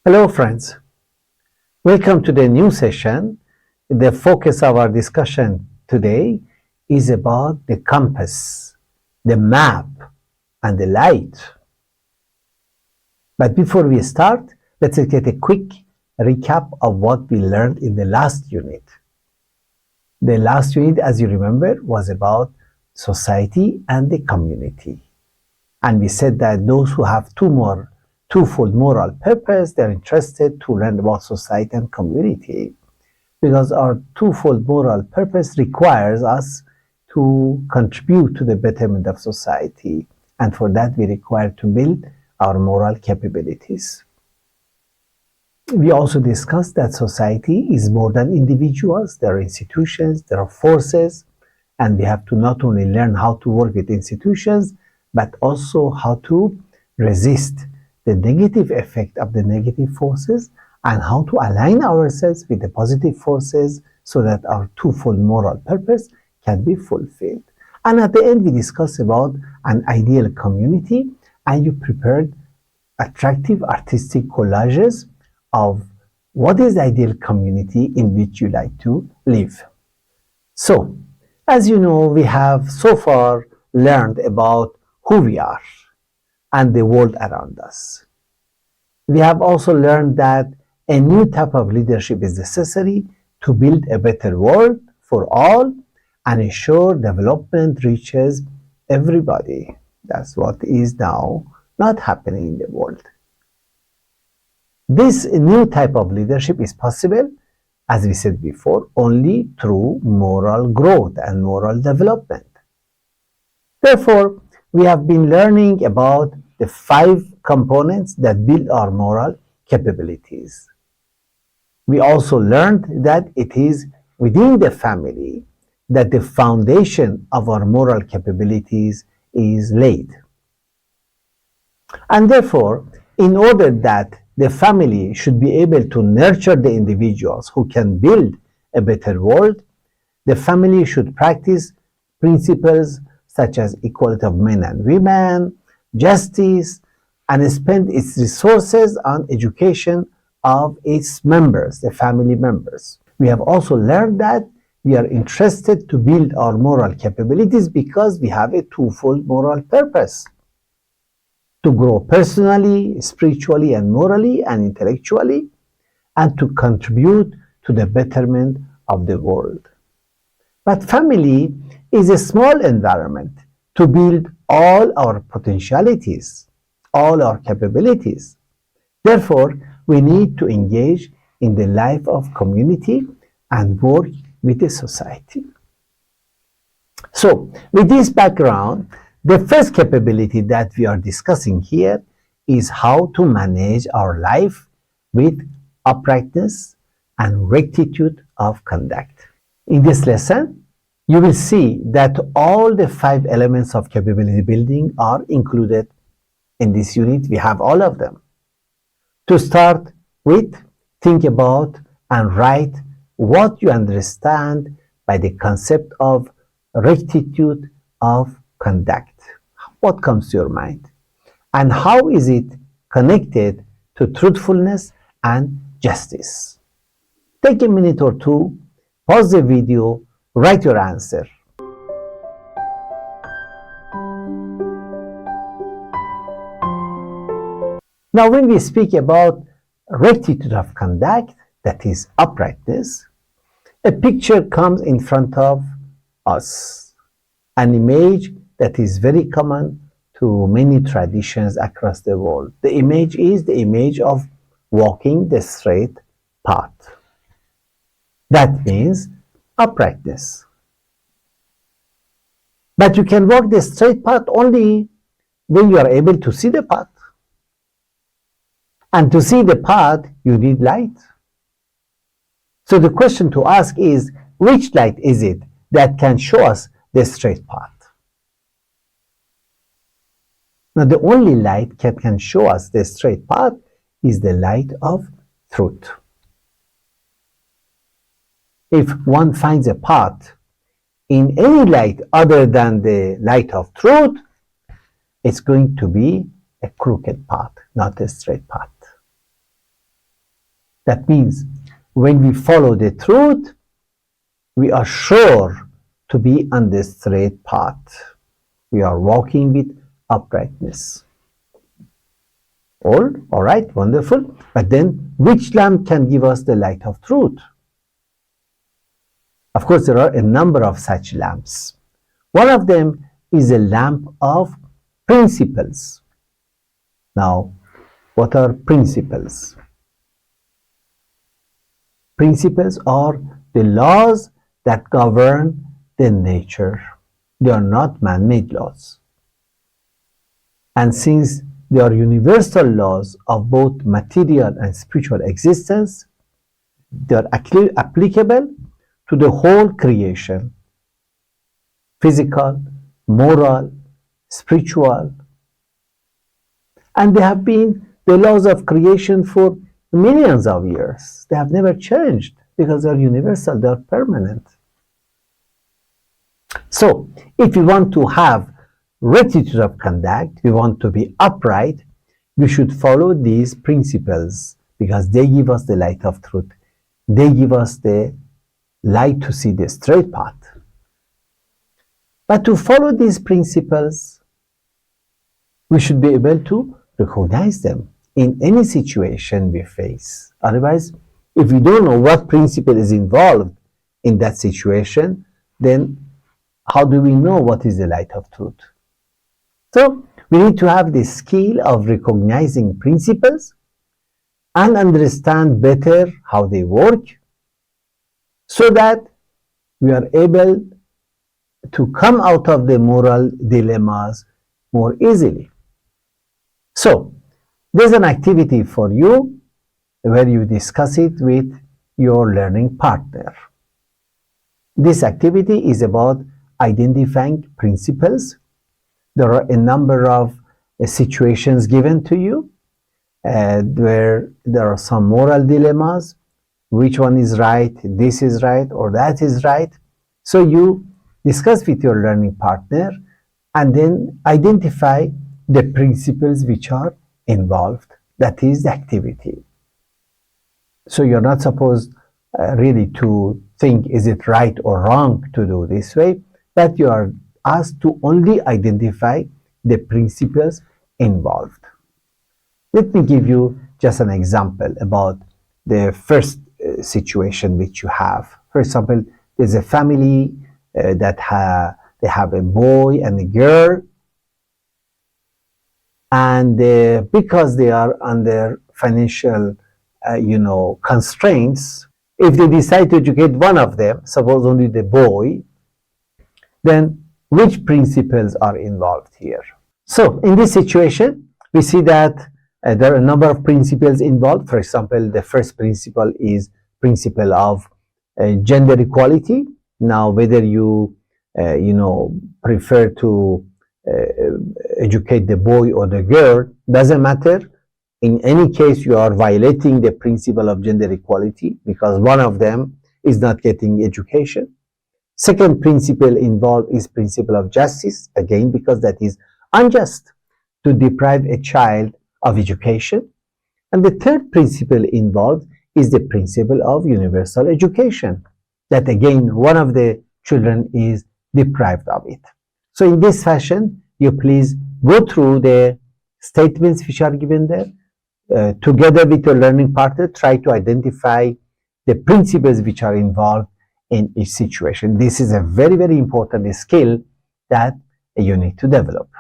Hello friends, welcome to the new session. The focus of our discussion today is about the compass, the map, and the light. But before we start, let's get a quick recap of what we learned in the last unit. The last unit, as you remember, was about society and the community. And we said that those who have twofold moral purpose, they're interested to learn about society and community, because our twofold moral purpose requires us to contribute to the betterment of society, and for that we require to build our moral capabilities. We also discussed that society is more than individuals. There are institutions, there are forces, and we have to not only learn how to work with institutions, but also how to resist the negative effect of the negative forces and how to align ourselves with the positive forces so that our twofold moral purpose can be fulfilled. And at the end, we discussed about an ideal community, and you prepared attractive artistic collages of what is the ideal community in which you like to live. So, as you know, we have so far learned about who we are and the world around us. We have also learned that a new type of leadership is necessary to build a better world for all and ensure development reaches everybody. That's what is now not happening in the world. This new type of leadership is possible, as we said before, only through moral growth and moral development. Therefore, we have been learning about the 5 components that build our moral capabilities. We also learned that it is within the family that the foundation of our moral capabilities is laid. And therefore, in order that the family should be able to nurture the individuals who can build a better world, the family should practice principles such as equality of men and women, justice, and spend its resources on education of its members, the family members. We have also learned that we are interested to build our moral capabilities because we have a twofold moral purpose: to grow personally, spiritually, and morally, and intellectually, and to contribute to the betterment of the world. But family is a small environment to build all our potentialities, all our capabilities. Therefore, we need to engage in the life of community and work with the society. So, with this background, the first capability that we are discussing here is how to manage our life with uprightness and rectitude of conduct. In this lesson, you will see that all the 5 elements of capability building are included in this unit. We have all of them. To start with, think about and write what you understand by the concept of rectitude of conduct. What comes to your mind? And how is it connected to truthfulness and justice? Take a minute or two, pause the video, write your answer. Now, when we speak about rectitude of conduct, that is uprightness, a picture comes in front of us, an image that is very common to many traditions across the world. The image is the image of walking the straight path. That means uprightness. But you can walk the straight path only when you are able to see the path. And to see the path, you need light. So the question to ask is, which light is it that can show us the straight path? Now, the only light that can show us the straight path is the light of truth. If one finds a path in any light other than the light of truth, it's going to be a crooked path, not a straight path. That means when we follow the truth, we are sure to be on the straight path. We are walking with uprightness. All right, wonderful. But then, which lamp can give us the light of truth? Of course, there are a number of such lamps. One of them is a lamp of principles. Now, what are principles? Principles are the laws that govern the nature. They are not man-made laws. And since they are universal laws of both material and spiritual existence, they are applicable to the whole creation, physical, moral, spiritual. And they have been the laws of creation for millions of years. They have never changed because they are universal, they are permanent. So, if we want to have rectitude of conduct, we want to be upright, we should follow these principles because they give us the light of truth. They give us the light to see the straight path. But to follow these principles, we should be able to recognize them in any situation we face. Otherwise, if we don't know what principle is involved in that situation, then how do we know what is the light of truth? So, we need to have the skill of recognizing principles and understand better how they work so that we are able to come out of the moral dilemmas more easily. So, there's an activity for you where you discuss it with your learning partner. This activity is about identifying principles. There are a number of situations given to you where there are some moral dilemmas. Which one is right, this is right, or that is right. So you discuss with your learning partner and then identify the principles which are involved. That is the activity. So you're not supposed really to think, is it right or wrong to do this way, but you are asked to only identify the principles involved. Let me give you just an example about the first situation which you have. For example, there's a family that they have a boy and a girl, and because they are under financial constraints, if they decide to educate one of them, suppose only the boy, then which principles are involved here? So in this situation, we see that there are a number of principles involved. For example, the first principle is principle of gender equality. Now, whether you prefer to educate the boy or the girl, doesn't matter. In any case, you are violating the principle of gender equality because one of them is not getting education. Second principle involved is principle of justice, again because that is unjust to deprive a child of education. And the third principle involved is the principle of universal education, that again one of the children is deprived of it. So in this fashion, you please go through the statements which are given there. Together with your learning partner, try to identify the principles which are involved in each situation. This is a very, very important skill that you need to develop.